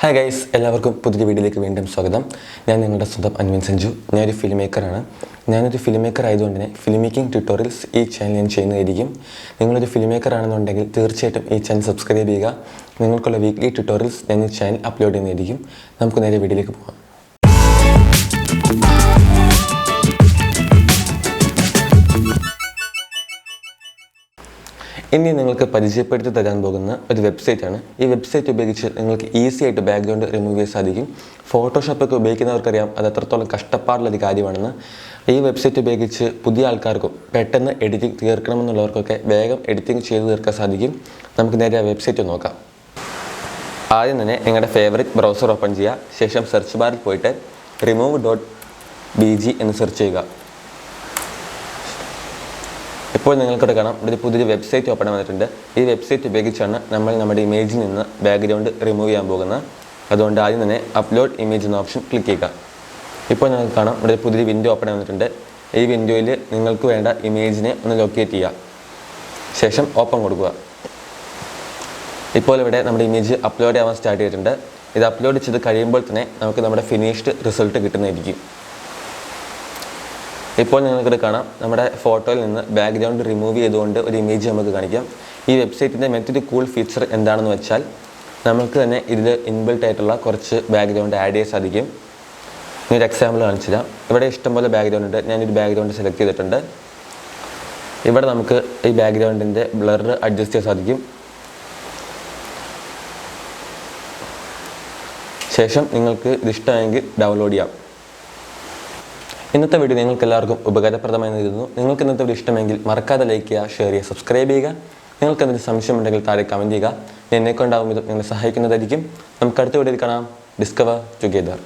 Hi guys, എല്ലാവർക്കും പുതിയ വീഡിയോയിലേക്ക് വീണ്ടും സ്വാഗതം. ഞാൻ നിങ്ങളുടെ സ്വന്തം അൻവിൻ സഞ്ജു. ഞാനൊരു ഫിലിം മേക്കറാണ്. ഞാനൊരു ഫിലിം മേക്കർ ആയതുകൊണ്ട് തന്നെ ഫിലിം മേക്കിംഗ് ട്യൂട്ടോറിയൽസ് ഈ ചാനൽ ഞാൻ ചെയ്യുന്നതായിരിക്കും. നിങ്ങളൊരു ഫിലിം മേക്കർ ആണെന്നുണ്ടെങ്കിൽ തീർച്ചയായിട്ടും ഈ ചാനൽ സബ്സ്ക്രൈബ് ചെയ്യുക. നിങ്ങൾക്കുള്ള വീക്ക്ലി ട്യൂട്ടോറിയൽസ് ഞാൻ ഈ ചാനൽ അപ്ലോഡ് ചെയ്യുന്നതായിരിക്കും. നമുക്ക് നേരെ വീഡിയോയിലേക്ക് പോകാം. ഇനി നിങ്ങൾക്ക് പരിചയപ്പെടുത്തി തരാൻ പോകുന്ന ഒരു വെബ്സൈറ്റാണ്. ഈ വെബ്സൈറ്റ് ഉപയോഗിച്ച് നിങ്ങൾക്ക് ഈസി ആയിട്ട് ബാക്ക്ഗ്രൗണ്ട് റിമൂവ് ചെയ്യാൻ സാധിക്കും. ഫോട്ടോഷോപ്പൊക്കെ ഉപയോഗിക്കുന്നവർക്കറിയാം അത് എത്രത്തോളം കഷ്ടപ്പാടുള്ളൊരു കാര്യമാണെന്ന്. ഈ വെബ്സൈറ്റ് ഉപയോഗിച്ച് പുതിയ ആൾക്കാർക്കും പെട്ടെന്ന് എഡിറ്റിംഗ് തീർക്കണമെന്നുള്ളവർക്കൊക്കെ വേഗം എഡിറ്റിംഗ് ചെയ്ത് തീർക്കാൻ സാധിക്കും. നമുക്ക് നേരെ ആ വെബ്സൈറ്റ് നോക്കാം. ആദ്യം തന്നെ നിങ്ങളുടെ ഫേവറേറ്റ് ബ്രൗസർ ഓപ്പൺ ചെയ്യുക. ശേഷം സെർച്ച് ബാറിൽ പോയിട്ട് remove.bg എന്ന് സെർച്ച് ചെയ്യുക. ഇപ്പോൾ നിങ്ങൾക്കിവിടെ കാണാം ഒരു പുതിയൊരു വെബ്സൈറ്റ് ഓപ്പൺ വന്നിട്ടുണ്ട്. ഈ വെബ്സൈറ്റ് ഉപയോഗിച്ചാണ് നമ്മൾ നമ്മുടെ ഇമേജിൽ നിന്ന് ബാക്ക്ഗ്രൗണ്ട് റിമൂവ് ചെയ്യാൻ പോകുന്നത്. അതുകൊണ്ട് ആദ്യം തന്നെ അപ്ലോഡ് ഇമേജ് എന്ന ഓപ്ഷൻ ക്ലിക്ക് ചെയ്യുക. ഇപ്പോൾ നിങ്ങൾക്ക് കാണാം ഇവിടെ ഒരു പുതിയൊരു വിൻഡോ ഓപ്പൺ വന്നിട്ടുണ്ട്. ഈ വിൻഡോയിൽ നിങ്ങൾക്ക് വേണ്ട ഇമേജിനെ ഒന്ന് ലൊക്കേറ്റ് ചെയ്യുക. ശേഷം ഓപ്പൺ കൊടുക്കുക. ഇപ്പോൾ ഇവിടെ നമ്മുടെ ഇമേജ് അപ്ലോഡ് ആവാൻ സ്റ്റാർട്ട് ചെയ്തിട്ടുണ്ട്. ഇത് അപ്ലോഡ് ചെയ്ത് കഴിയുമ്പോൾ തന്നെ നമുക്ക് നമ്മുടെ ഫിനിഷ്ഡ് റിസൾട്ട് കിട്ടുന്നതായിരിക്കും. ഇപ്പോൾ നിങ്ങൾക്കിത് കാണാം നമ്മുടെ ഫോട്ടോയിൽ നിന്ന് ബാക്ക്ഗ്രൗണ്ട് റിമൂവ് ചെയ്തുകൊണ്ട് ഒരു ഇമേജ് നമുക്ക് കാണിക്കാം. ഈ വെബ്സൈറ്റിൻ്റെ മറ്റൊരു കൂൾ ഫീച്ചർ എന്താണെന്ന് വെച്ചാൽ നമുക്ക് തന്നെ ഇതിൽ ഇൻബിൽട്ട് ആയിട്ടുള്ള കുറച്ച് ബാക്ക്ഗ്രൗണ്ട് ആഡ് ചെയ്യാൻ സാധിക്കും. ഒരു എക്സാമ്പിൾ കാണിച്ചു തരാം. ഇവിടെ ഇഷ്ടംപോലെ ബാക്ക്ഗ്രൗണ്ട് ഉണ്ട്. ഞാനൊരു ബാക്ക്ഗ്രൗണ്ട് സെലക്ട് ചെയ്തിട്ടുണ്ട്. ഇവിടെ നമുക്ക് ഈ ബാക്ക്ഗ്രൗണ്ടിൻ്റെ ബ്ലർ അഡ്ജസ്റ്റ് ചെയ്യാൻ സാധിക്കും. ശേഷം നിങ്ങൾക്ക് ഇത് ഇഷ്ടമെങ്കിൽ ഡൗൺലോഡ് ചെയ്യാം. ഇന്നത്തെ വീഡിയോ നിങ്ങൾക്ക് എല്ലാവർക്കും ഉപകാരപ്രദമായി നൽകുന്നു. നിങ്ങൾക്ക് ഇന്നത്തെ വീഡിയോ ഇഷ്ടമെങ്കിൽ മറക്കാതെ ലൈക്ക് ചെയ്യുക, ഷെയർ ചെയ്യുക, സബ്സ്ക്രൈബ് ചെയ്യുക. നിങ്ങൾക്ക് എന്തെങ്കിലും സംശയമുണ്ടെങ്കിൽ താഴെ കമൻറ്റ് ചെയ്യുക. എന്നെക്കൊണ്ടാവും ഇത് നിങ്ങളെ സഹായിക്കുന്നതായിരിക്കും. നമുക്ക് അടുത്ത വീഡിയോയിൽ കാണാം. Discover together.